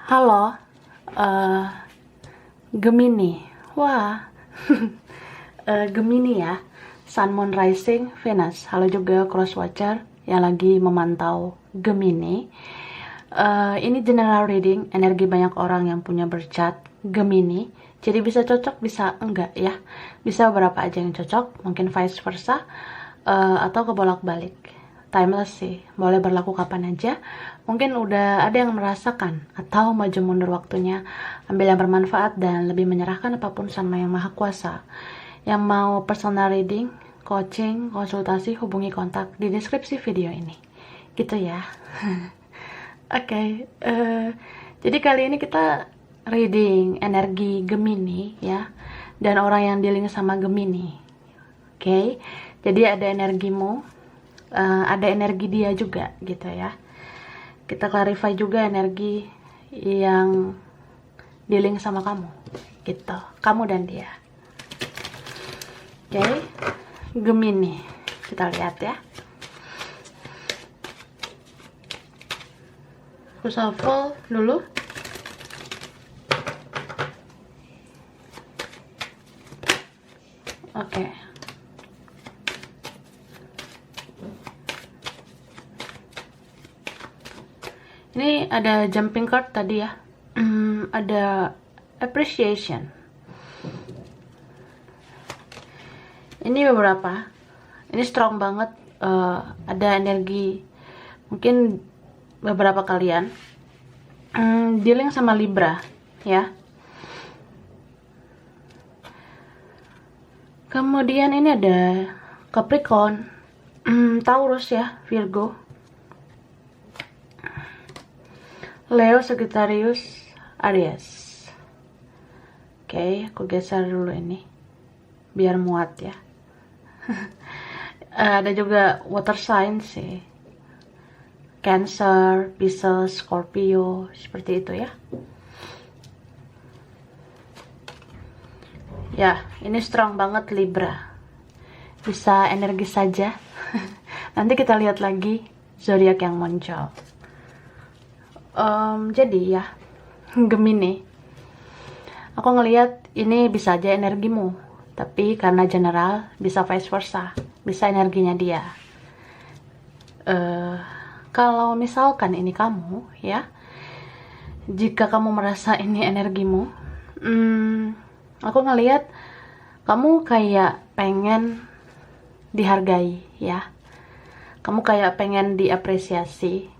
Halo, eh, Gemini. Wah, Gemini ya. Sun, Moon, Rising, Venus. Halo juga crosswatcher yang lagi memantau Gemini. Ini general reading, energi banyak orang yang punya bercat Gemini. Jadi bisa cocok, bisa enggak ya. Bisa beberapa aja yang cocok, mungkin vice versa, atau kebolak-balik. Timeless sih, boleh berlaku kapan aja. Mungkin udah ada yang merasakan atau maju mundur waktunya. Ambil yang bermanfaat dan lebih menyerahkan apapun sama yang maha kuasa. Yang mau personal reading, coaching, konsultasi, hubungi kontak di deskripsi video ini. Gitu ya. Oke, jadi kali ini kita reading energi Gemini ya. Dan orang yang dealing sama Gemini. Oke, jadi ada energimu, ada energi dia juga gitu ya. Kita clarify juga energi yang dealing sama kamu gitu, kamu dan dia. Oke, Gemini, kita lihat ya. Aku shuffle dulu. Oke. Ini ada jumping card tadi ya. Ada appreciation. Ini beberapa. Ini strong banget. Ada energi. Mungkin beberapa kalian dealing sama Libra ya. Kemudian ini ada Capricorn, Taurus ya, Virgo, Leo, Sagittarius, Aries. Oke, aku geser dulu ini biar muat ya. Ada juga water sign sih, Cancer, Pisces, Scorpio, seperti itu ya. Ya, ini strong banget Libra. Bisa energi saja. Nanti kita lihat lagi zodiak yang muncul. Jadi ya, Gemini, aku ngelihat ini bisa aja energimu, tapi karena general bisa vice versa, bisa energinya dia. Kalau misalkan ini kamu ya, jika kamu merasa ini energimu, aku ngelihat kamu kayak pengen dihargai ya, kamu kayak pengen diapresiasi.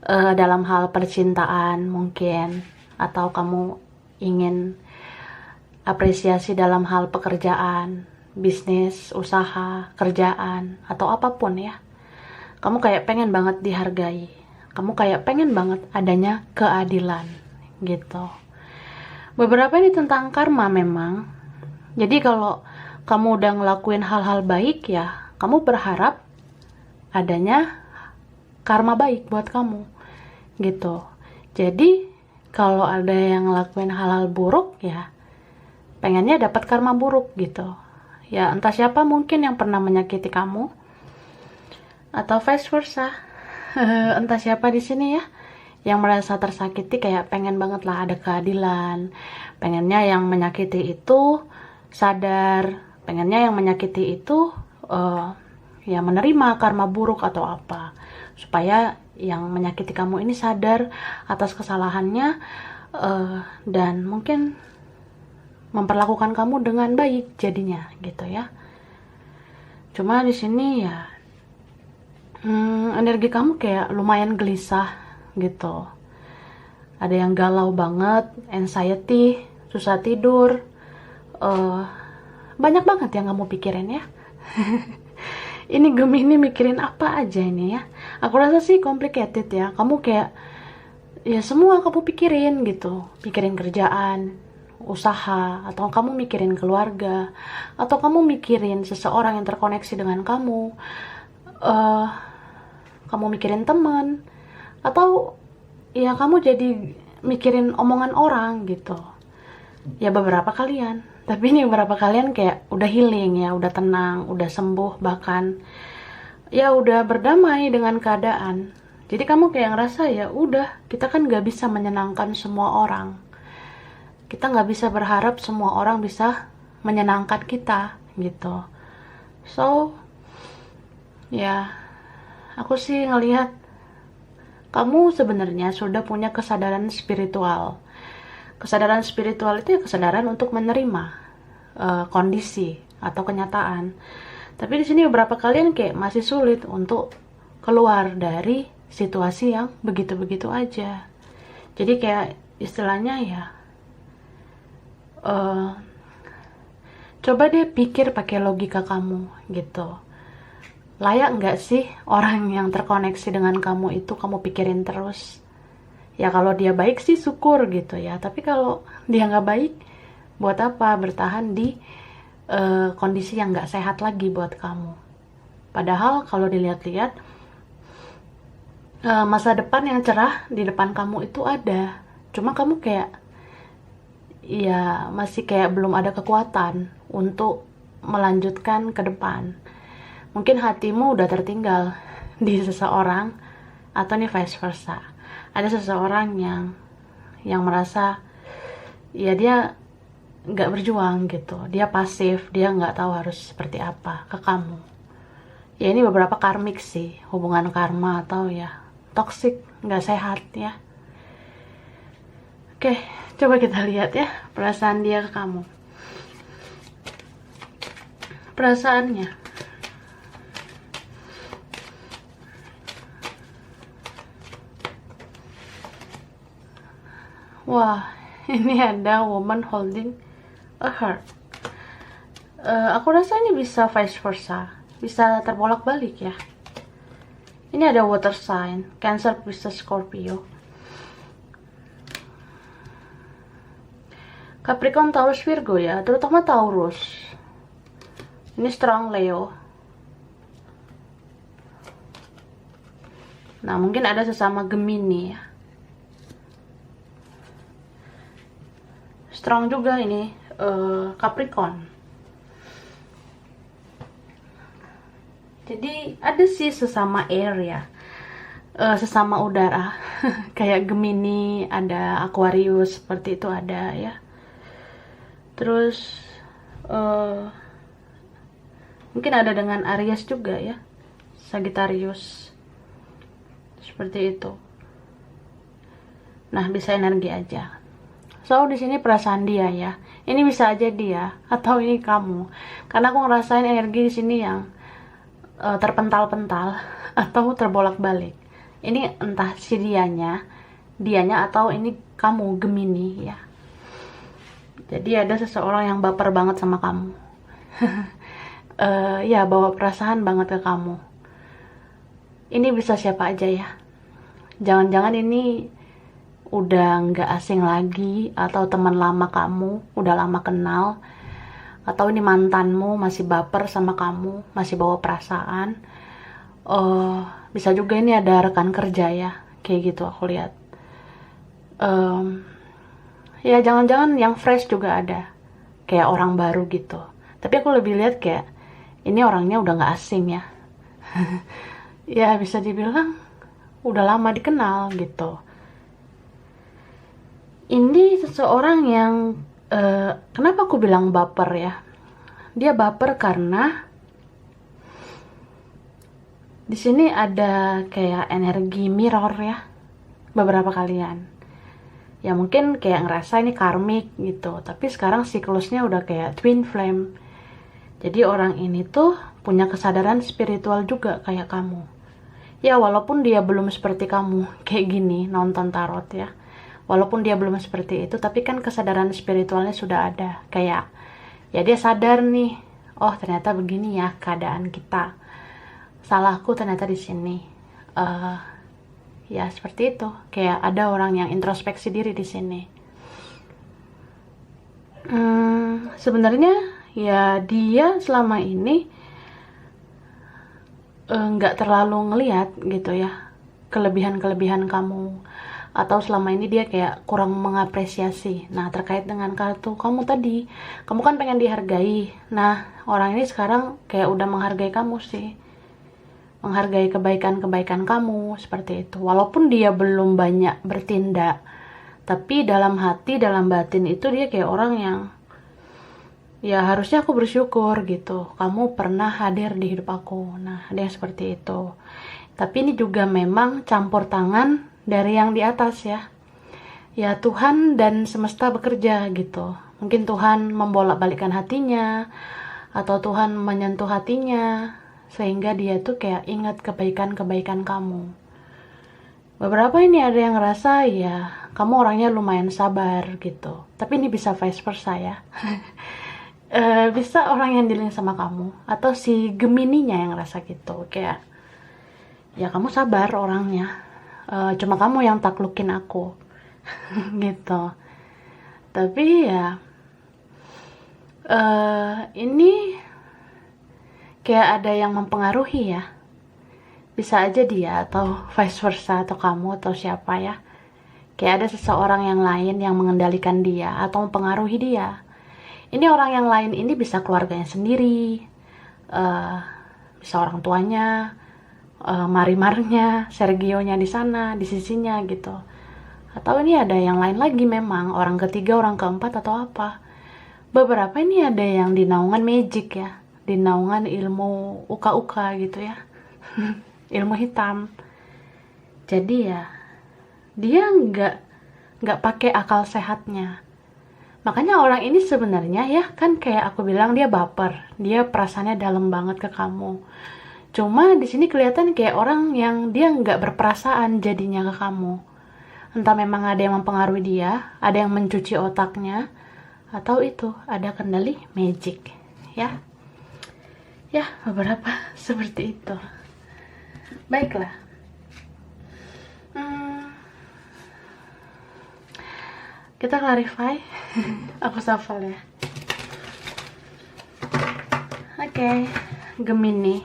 Dalam hal percintaan mungkin, atau kamu ingin apresiasi dalam hal pekerjaan, bisnis, usaha, kerjaan, atau apapun ya. Kamu kayak pengen banget dihargai, kamu kayak pengen banget adanya keadilan gitu. Beberapa ini tentang karma memang. Jadi kalau kamu udah ngelakuin hal-hal baik ya, kamu berharap adanya karma baik buat kamu gitu. Jadi kalau ada yang ngelakuin hal-hal buruk ya, pengennya dapat karma buruk gitu ya. Entah siapa mungkin yang pernah menyakiti kamu, atau vice versa. Entah siapa di sini ya yang merasa tersakiti, kayak pengen banget lah ada keadilan, pengennya yang menyakiti itu sadar, pengennya yang menyakiti itu ya menerima karma buruk atau apa, supaya yang menyakiti kamu ini sadar atas kesalahannya, dan mungkin memperlakukan kamu dengan baik jadinya gitu ya. Cuma di sini ya, energi kamu kayak lumayan gelisah gitu. Ada yang galau banget, anxiety, susah tidur, banyak banget yang kamu pikirin ya. Ini Gemini mikirin apa aja ini ya. Aku rasa sih complicated ya. Kamu kayak ya semua kamu pikirin gitu. Pikirin kerjaan, usaha, atau kamu mikirin keluarga, atau kamu mikirin seseorang yang terkoneksi dengan kamu. Kamu mikirin teman, atau ya kamu jadi mikirin omongan orang gitu. Ya beberapa kalian. Tapi ini beberapa kalian kayak udah healing ya, udah tenang, udah sembuh, bahkan ya udah berdamai dengan keadaan. Jadi kamu kayak ngerasa ya udah, kita kan nggak bisa menyenangkan semua orang. Kita nggak bisa berharap semua orang bisa menyenangkan kita gitu. So ya, aku sih ngelihat kamu sebenarnya sudah punya kesadaran spiritual. Kesadaran spiritual itu ya kesadaran untuk menerima kondisi atau kenyataan. Tapi di sini beberapa kalian kayak masih sulit untuk keluar dari situasi yang begitu-begitu aja. Jadi kayak istilahnya ya, coba deh pikir pakai logika kamu gitu. Layak nggak sih orang yang terkoneksi dengan kamu itu kamu pikirin terus? Ya kalau dia baik sih syukur gitu ya. Tapi kalau dia nggak baik, buat apa bertahan di kondisi yang nggak sehat lagi buat kamu? Padahal kalau dilihat-lihat, masa depan yang cerah di depan kamu itu ada. Cuma kamu kayak ya masih kayak belum ada kekuatan untuk melanjutkan ke depan. Mungkin hatimu udah tertinggal di seseorang, atau nih vice versa. Ada seseorang yang merasa ya dia nggak berjuang gitu, dia pasif, dia nggak tahu harus seperti apa ke kamu. Ya ini beberapa karmik sih, hubungan karma atau ya toxic, nggak sehat ya. Oke, coba kita lihat ya perasaan dia ke kamu. Perasaannya, wah, ini ada woman holding a heart. Aku rasa ini bisa vice versa, bisa terbolak-balik ya. Ini ada water sign, Cancer, Pisces, Scorpio, Capricorn, Taurus, Virgo ya, terutama Taurus. Ini strong Leo. Nah, mungkin ada sesama Gemini ya. Strong juga ini Capricorn. Jadi ada sih sesama air ya, sesama udara. Kayak Gemini, ada Aquarius, seperti itu ada ya. Terus mungkin ada dengan Aries juga ya, Sagittarius, seperti itu. Nah, bisa energi aja. So di sini perasaan dia ya. Ini bisa aja dia atau ini kamu. Karena aku ngerasain energi di sini yang terpental-pental atau terbolak-balik. Ini entah si dianya atau ini kamu Gemini ya. Jadi ada seseorang yang baper banget sama kamu. Ya bawa perasaan banget ke kamu. Ini bisa siapa aja ya. Jangan-jangan ini udah nggak asing lagi, atau teman lama kamu, udah lama kenal, atau ini mantanmu masih baper sama kamu, masih bawa perasaan. Bisa juga ini ada rekan kerja ya, kayak gitu aku lihat. Ya jangan-jangan yang fresh juga ada, kayak orang baru gitu. Tapi aku lebih lihat kayak ini orangnya udah nggak asing ya. Ya bisa dibilang udah lama dikenal gitu. Ini seseorang yang kenapa aku bilang baper ya? Dia baper karena di sini ada kayak energi mirror ya, beberapa kalian. Ya mungkin kayak ngerasa ini karmik gitu, tapi sekarang siklusnya udah kayak twin flame. Jadi orang ini tuh punya kesadaran spiritual juga kayak kamu. Ya walaupun dia belum seperti kamu kayak gini nonton tarot ya. Walaupun dia belum seperti itu, tapi kan kesadaran spiritualnya sudah ada. Kayak, ya dia sadar nih, oh ternyata begini ya keadaan kita. Salahku ternyata di sini. Ya seperti itu. Kayak ada orang yang introspeksi diri di sini. Sebenarnya ya dia selama ini nggak terlalu ngelihat gitu ya kelebihan-kelebihan kamu, atau selama ini dia kayak kurang mengapresiasi. Nah terkait dengan kartu kamu tadi, kamu kan pengen dihargai. Nah orang ini sekarang kayak udah menghargai kamu sih, menghargai kebaikan-kebaikan kamu, seperti itu. Walaupun dia belum banyak bertindak, tapi dalam hati, dalam batin itu dia kayak orang yang, ya harusnya aku bersyukur gitu, kamu pernah hadir di hidup aku. Nah, ada yang seperti itu. Tapi ini juga memang campur tangan dari yang di atas ya. Ya Tuhan dan semesta bekerja gitu. Mungkin Tuhan membolak-balikkan hatinya, atau Tuhan menyentuh hatinya, sehingga dia tuh kayak ingat kebaikan-kebaikan kamu. Beberapa ini ada yang ngerasa ya kamu orangnya lumayan sabar gitu, tapi ini bisa vice versa ya. Bisa orang yang dealing sama kamu, atau si Gemininya yang ngerasa gitu, kayak ya kamu sabar orangnya, cuma kamu yang taklukin aku. Gitu. Tapi ya ini kayak ada yang mempengaruhi ya. Bisa aja dia, atau vice versa, atau kamu, atau siapa ya. Kayak ada seseorang yang lain yang mengendalikan dia, atau mempengaruhi dia. Ini orang yang lain ini bisa keluarganya sendiri, bisa orang tuanya, Marimarnya, Sergionya di sana, di sisinya gitu. Atau ini ada yang lain lagi memang, orang ketiga, orang keempat, atau apa. Beberapa ini ada yang di naungan magic ya, di naungan ilmu uka-uka gitu ya. Ilmu hitam. Jadi ya dia nggak pakai akal sehatnya. Makanya orang ini sebenarnya ya kan, kayak aku bilang, dia baper, dia perasaannya dalam banget ke kamu. Cuma di sini kelihatan kayak orang yang dia nggak berperasaan jadinya ke kamu. Entah memang ada yang mempengaruhi dia, ada yang mencuci otaknya, atau itu ada kendali magic ya. Ya beberapa seperti itu. Baiklah. Kita clarify. Aku shuffle ya. Oke, Gemini.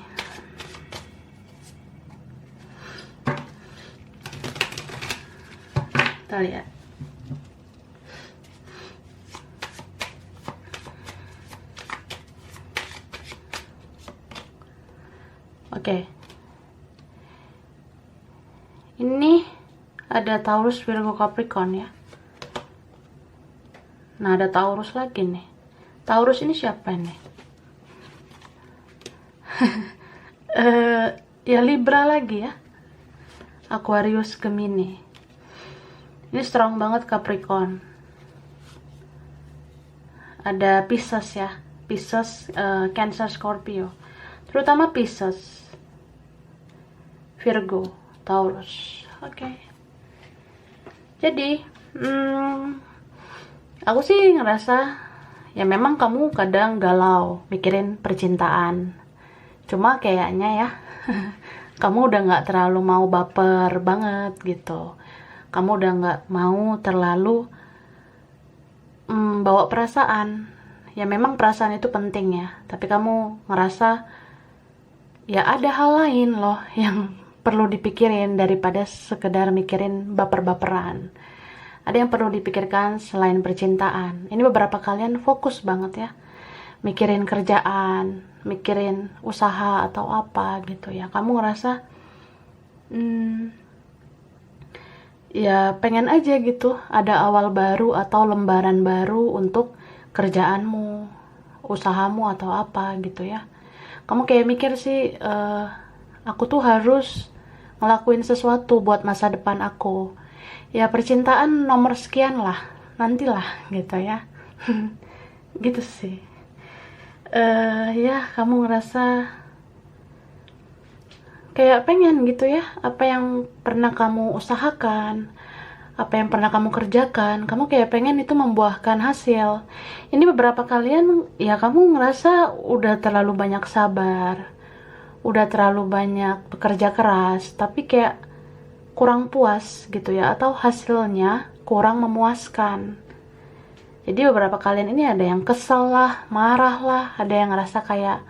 Kita lihat. Oke. Ini ada Taurus, Virgo, Capricorn ya. Nah, ada Taurus lagi nih. Taurus ini siapa nih? Ya Libra lagi ya. Aquarius, Gemini. Ini strong banget Capricorn. Ada Pisces ya. Pisces, Cancer, Scorpio. Terutama Pisces, Virgo, Taurus. Oke. Jadi, aku sih ngerasa ya memang kamu kadang galau mikirin percintaan. Cuma kayaknya ya kamu udah nggak terlalu mau baper banget gitu. Kamu udah nggak mau terlalu bawa perasaan. Ya memang perasaan itu penting ya. Tapi kamu ngerasa ya ada hal lain loh yang perlu dipikirin daripada sekedar mikirin baper-baperan. Ada yang perlu dipikirkan selain percintaan. Ini beberapa kalian fokus banget ya, mikirin kerjaan, mikirin usaha atau apa gitu ya. Kamu ngerasa ya pengen aja gitu ada awal baru atau lembaran baru untuk kerjaanmu, usahamu atau apa gitu ya. Kamu kayak mikir sih, aku tuh harus ngelakuin sesuatu buat masa depan aku. Ya percintaan nomor sekian lah, nantilah gitu ya. Gitu sih. Ya kamu ngerasa kayak pengen gitu ya, apa yang pernah kamu usahakan, apa yang pernah kamu kerjakan, kamu kayak pengen itu membuahkan hasil. Ini beberapa kalian ya kamu ngerasa udah terlalu banyak sabar, udah terlalu banyak bekerja keras, tapi kayak kurang puas gitu ya, atau hasilnya kurang memuaskan. Jadi beberapa kalian ini ada yang kesel lah, marah lah, ada yang ngerasa kayak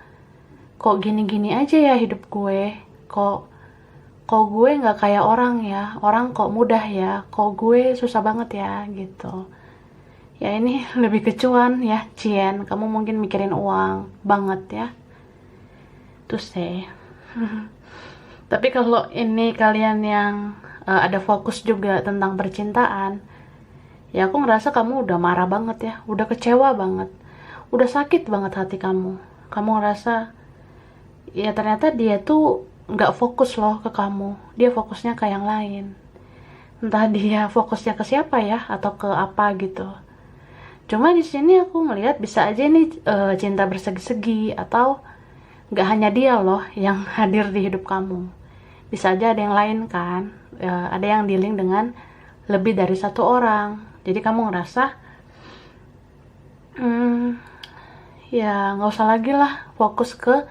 kok gini-gini aja ya hidup gue, kok gue nggak kayak orang ya, orang kok mudah ya, kok gue susah banget ya gitu. Ya ini lebih ke cuan ya, Cien, kamu mungkin mikirin uang banget ya. Terus deh. Tapi kalau ini kalian yang ada fokus juga tentang percintaan, ya aku ngerasa kamu udah marah banget ya, udah kecewa banget, udah sakit banget hati kamu. Kamu ngerasa ya ternyata dia tuh nggak fokus loh ke kamu, dia fokusnya ke yang lain. Entah dia fokusnya ke siapa ya, atau ke apa gitu. Cuma di sini aku ngelihat bisa aja ini cinta bersegi-segi, atau nggak hanya dia loh yang hadir di hidup kamu. Bisa aja ada yang lain kan, ada yang dealing dengan lebih dari satu orang. Jadi kamu ngerasa ya nggak usah lagi lah fokus ke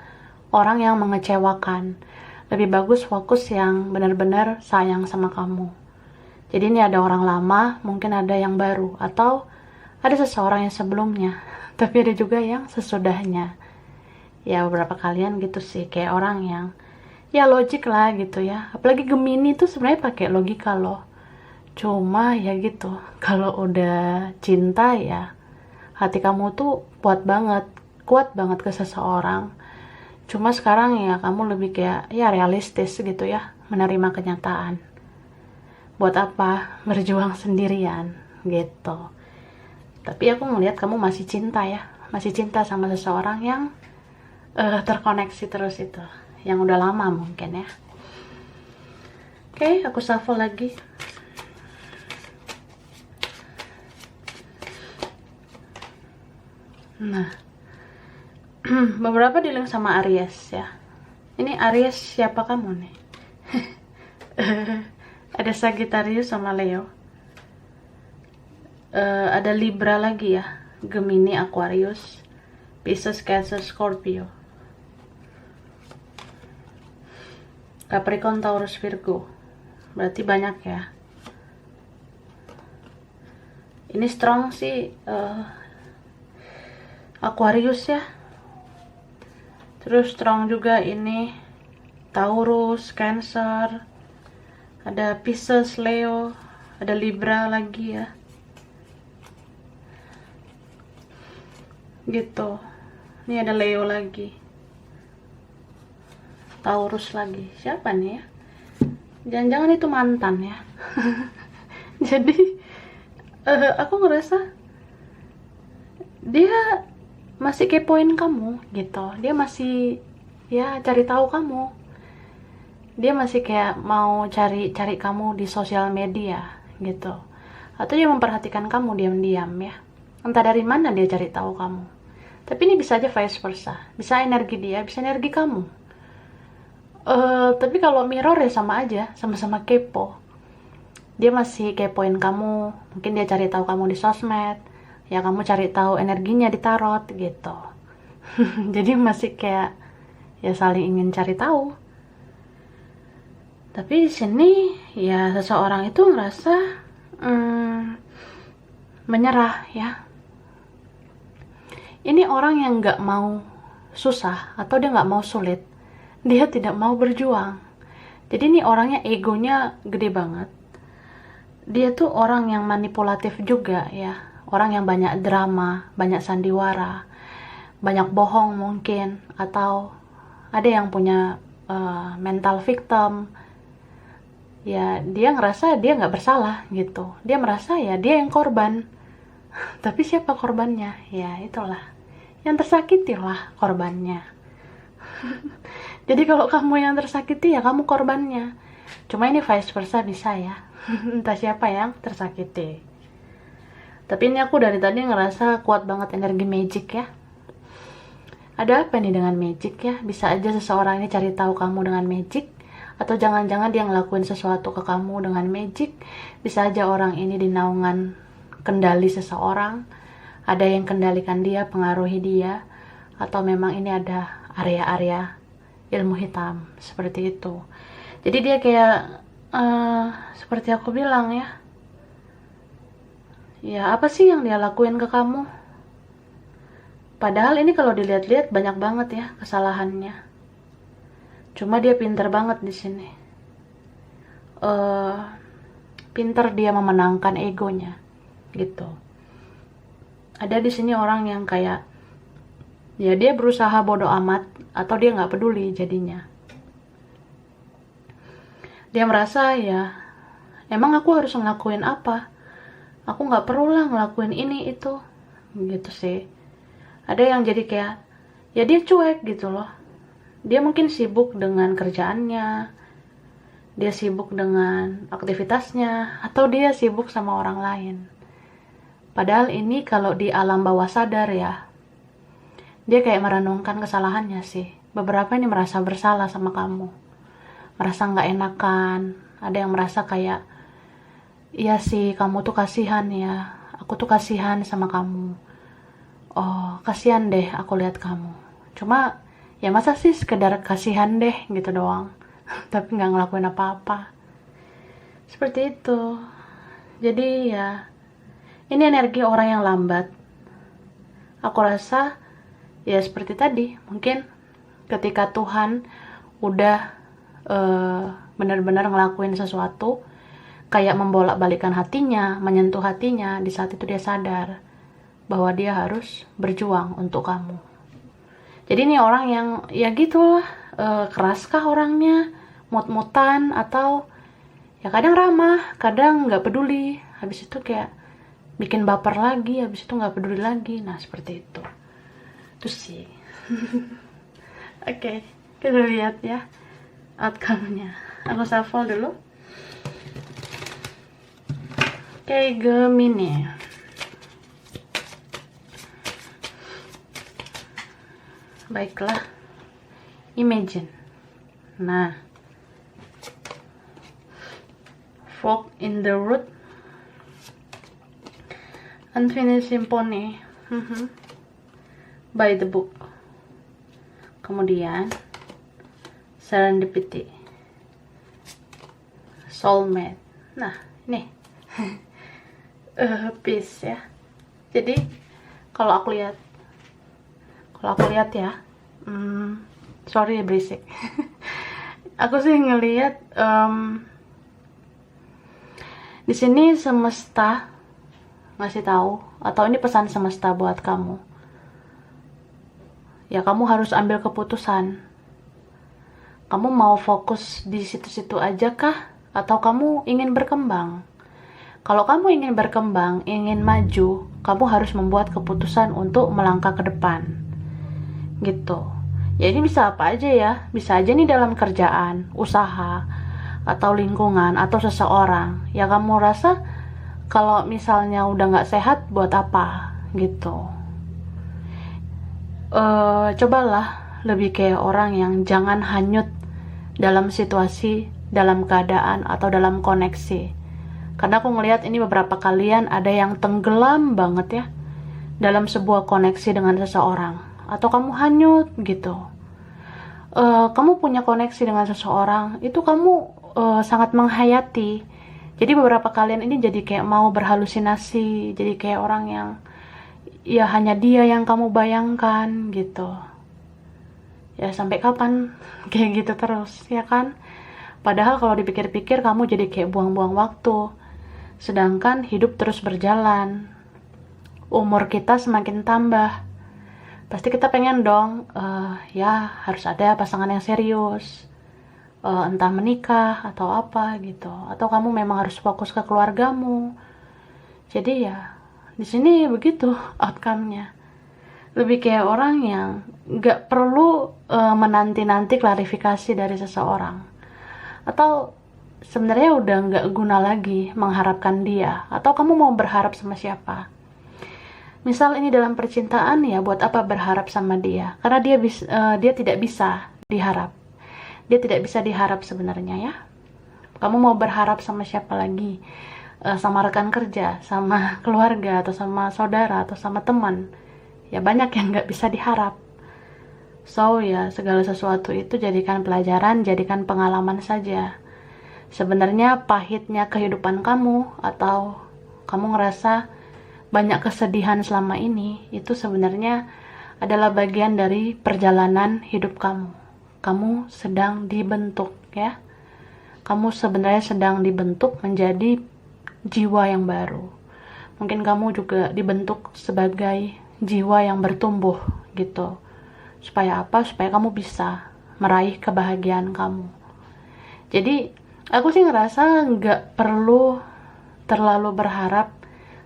orang yang mengecewakan. Lebih bagus fokus yang benar-benar sayang sama kamu. Jadi ini ada orang lama, mungkin ada yang baru, atau ada seseorang yang sebelumnya, tapi ada juga yang sesudahnya. Ya beberapa kalian gitu sih, kayak orang yang ya logik lah gitu ya. Apalagi Gemini tuh sebenarnya pakai logika loh. Cuma ya gitu, kalau udah cinta ya hati kamu tuh kuat banget ke seseorang. Cuma sekarang ya kamu lebih kayak ya realistis gitu ya, menerima kenyataan. Buat apa berjuang sendirian gitu. Tapi aku ngeliat kamu masih cinta ya, masih cinta sama seseorang yang terkoneksi terus itu, yang udah lama mungkin ya. Oke, aku shuffle lagi. Nah, beberapa dealing sama Aries ya. Ini Aries siapa kamu nih? Ada Sagittarius sama Leo. Ada Libra lagi ya, Gemini, Aquarius, Pisces, Cancer, Scorpio, Capricorn, Taurus, Virgo. Berarti banyak ya. Ini strong sih Aquarius ya. Terus strong juga ini Taurus, Cancer, ada Pisces, Leo, ada Libra lagi ya. Gitu. Ini ada Leo lagi, Taurus lagi. Siapa nih ya? Jangan-jangan itu mantan ya. Jadi aku ngerasa dia masih kepoin kamu gitu. Dia masih ya cari tahu kamu. Dia masih kayak mau cari kamu di sosial media gitu. Atau dia memperhatikan kamu diam-diam ya. Entah dari mana dia cari tahu kamu. Tapi ini bisa aja vice versa. Bisa energi dia, bisa energi kamu. Tapi kalau mirror ya sama aja, sama-sama kepo. Dia masih kepoin kamu, mungkin dia cari tahu kamu di sosmed, ya kamu cari tahu energinya di tarot gitu. Jadi masih kayak ya saling ingin cari tahu. Tapi di sini ya seseorang itu ngerasa menyerah ya. Ini orang yang nggak mau susah atau dia nggak mau sulit, dia tidak mau berjuang. Jadi ini orangnya egonya gede banget. Dia tuh orang yang manipulatif juga ya, orang yang banyak drama, banyak sandiwara, banyak bohong mungkin, atau ada yang punya mental victim. Ya dia ngerasa dia nggak bersalah gitu, dia merasa ya dia yang korban. Tapi siapa korbannya? Ya itulah, yang tersakiti lah korbannya. Jadi kalau kamu yang tersakiti ya kamu korbannya. Cuma ini vice versa bisa ya. Entah siapa yang tersakiti. Tapi ini aku dari tadi ngerasa kuat banget energi magic ya. Ada apa nih dengan magic ya? Bisa aja seseorang ini cari tahu kamu dengan magic, atau jangan-jangan dia ngelakuin sesuatu ke kamu dengan magic. Bisa aja orang ini di naungan kendali seseorang, ada yang kendalikan dia, pengaruhi dia, atau memang ini ada area-area ilmu hitam seperti itu. Jadi dia kayak seperti aku bilang ya, ya apa sih yang dia lakuin ke kamu? Padahal ini kalau dilihat-lihat banyak banget ya kesalahannya. Cuma dia pinter banget di sini. Pinter dia memenangkan egonya gitu. Ada di sini orang yang kayak ya dia berusaha bodoh amat, atau dia nggak peduli jadinya. Dia merasa ya, emang aku harus ngelakuin apa? Aku nggak perlu lah ngelakuin ini itu, gitu sih. Ada yang jadi kayak, ya dia cuek gitu loh. Dia mungkin sibuk dengan kerjaannya, dia sibuk dengan aktivitasnya, atau dia sibuk sama orang lain. Padahal ini kalau di alam bawah sadar ya, dia kayak merenungkan kesalahannya sih. Beberapa ini merasa bersalah sama kamu, merasa nggak enakan. Ada yang merasa kayak, iya sih kamu tuh kasihan ya, aku tuh kasihan sama kamu. Oh kasihan deh aku lihat kamu. Cuma ya masa sih sekedar kasihan deh gitu doang, tapi nggak ngelakuin apa-apa. Seperti itu. Jadi ya, ini energi orang yang lambat. Aku rasa ya seperti tadi, mungkin ketika Tuhan udah benar-benar ngelakuin sesuatu, kayak membolak-balikan hatinya, menyentuh hatinya, di saat itu dia sadar bahwa dia harus berjuang untuk kamu. Jadi ini orang yang ya gitulah, keraskah orangnya, mut-mutan, atau ya kadang ramah, kadang nggak peduli, habis itu kayak bikin baper lagi, habis itu nggak peduli lagi. Nah seperti itu sih. Oke, kita lihat ya outcome-nya. Aku shuffle dulu. Oke, Gemini. Baiklah, imagine. Nah, Fork in the Road, Unfinished Symphony, by the book. Kemudian Serendipity, Soulmate. Nah, ini peace ya. Jadi kalau aku lihat ya, sorry berisik. Aku sih ngelihat di sini semesta ngasih tahu, atau ini pesan semesta buat kamu. Ya kamu harus ambil keputusan. Kamu mau fokus di situ-situ aja kah? Atau kamu ingin berkembang? Kalau kamu ingin berkembang, ingin maju, kamu harus membuat keputusan untuk melangkah ke depan. Gitu. Ya ini bisa apa aja ya. Bisa aja nih dalam kerjaan, usaha, atau lingkungan, atau seseorang. Ya kamu rasa kalau misalnya udah nggak sehat, buat apa? Gitu. Cobalah lebih kayak orang yang jangan hanyut dalam situasi, dalam keadaan, atau dalam koneksi. Karena aku ngelihat ini beberapa kalian ada yang tenggelam banget ya dalam sebuah koneksi dengan seseorang, atau kamu hanyut gitu. Kamu punya koneksi dengan seseorang, itu kamu sangat menghayati. Jadi beberapa kalian ini jadi kayak mau berhalusinasi, jadi kayak orang yang ya hanya dia yang kamu bayangkan gitu. Ya sampai kapan kayak gitu terus, ya kan? Padahal kalau dipikir-pikir kamu jadi kayak buang-buang waktu. Sedangkan hidup terus berjalan. Umur kita semakin tambah. Pasti kita pengen dong, ya harus ada pasangan yang serius. Entah menikah atau apa gitu. Atau kamu memang harus fokus ke keluargamu. Jadi ya di sini begitu outcome-nya. Lebih kayak orang yang gak perlu menanti-nanti klarifikasi dari seseorang, atau sebenarnya udah gak guna lagi mengharapkan dia. Atau kamu mau berharap sama siapa? Misal ini dalam percintaan, ya buat apa berharap sama dia? Karena dia tidak bisa diharap. Dia tidak bisa diharap sebenarnya ya. Kamu mau berharap sama siapa lagi? Sama rekan kerja, sama keluarga, atau sama saudara, atau sama teman. Ya banyak yang gak bisa diharap. So ya segala sesuatu itu jadikan pelajaran, jadikan pengalaman saja. Sebenarnya pahitnya kehidupan kamu, atau kamu ngerasa banyak kesedihan selama ini, itu sebenarnya adalah bagian dari perjalanan hidup kamu. Kamu sedang dibentuk ya. Kamu sebenarnya sedang dibentuk menjadi jiwa yang baru. Mungkin kamu juga dibentuk sebagai jiwa yang bertumbuh gitu. Supaya apa? Supaya kamu bisa meraih kebahagiaan kamu. Jadi Aku sih ngerasa nggak perlu terlalu berharap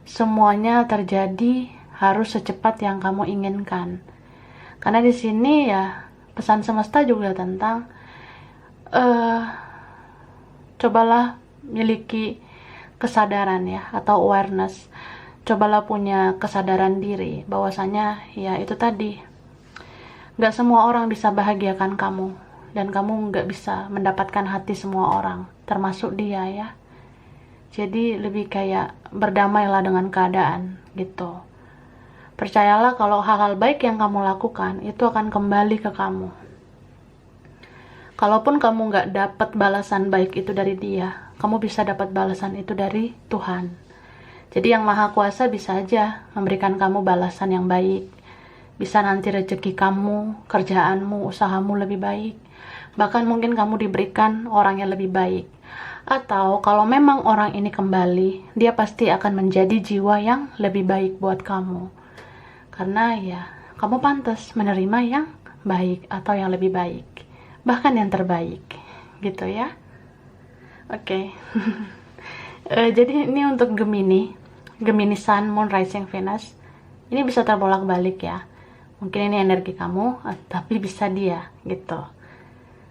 semuanya terjadi harus secepat yang kamu inginkan. Karena di sini ya pesan semesta juga tentang eh cobalah miliki kesadaran ya, atau awareness. Cobalah punya kesadaran diri bahwasanya ya itu tadi, nggak semua orang bisa bahagiakan kamu, dan kamu nggak bisa mendapatkan hati semua orang, termasuk dia ya. Jadi lebih kayak berdamailah dengan keadaan gitu. Percayalah kalau hal-hal baik yang kamu lakukan itu akan kembali ke kamu. Kalaupun kamu nggak dapat balasan baik itu dari dia, kamu bisa dapat balasan itu dari Tuhan. Jadi yang maha kuasa bisa aja memberikan kamu balasan yang baik. Bisa nanti rezeki kamu, kerjaanmu, usahamu lebih baik. Bahkan mungkin kamu diberikan orang yang lebih baik. Atau kalau memang orang ini kembali, dia pasti akan menjadi jiwa yang lebih baik buat kamu. Karena ya, kamu pantas menerima yang baik atau yang lebih baik. Bahkan yang terbaik. Gitu ya. Oke. Jadi ini untuk Gemini Sun, Moon, Rising, Venus. Ini bisa terbolak-balik ya. Mungkin ini energi kamu, tapi bisa dia gitu.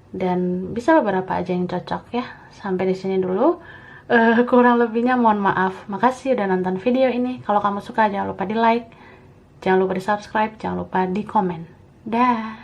Dan bisa beberapa aja yang cocok ya. Sampai di sini dulu. Kurang lebihnya mohon maaf. Makasih udah nonton video ini. Kalau kamu suka jangan lupa di like, jangan lupa di subscribe, jangan lupa di komen. Dah.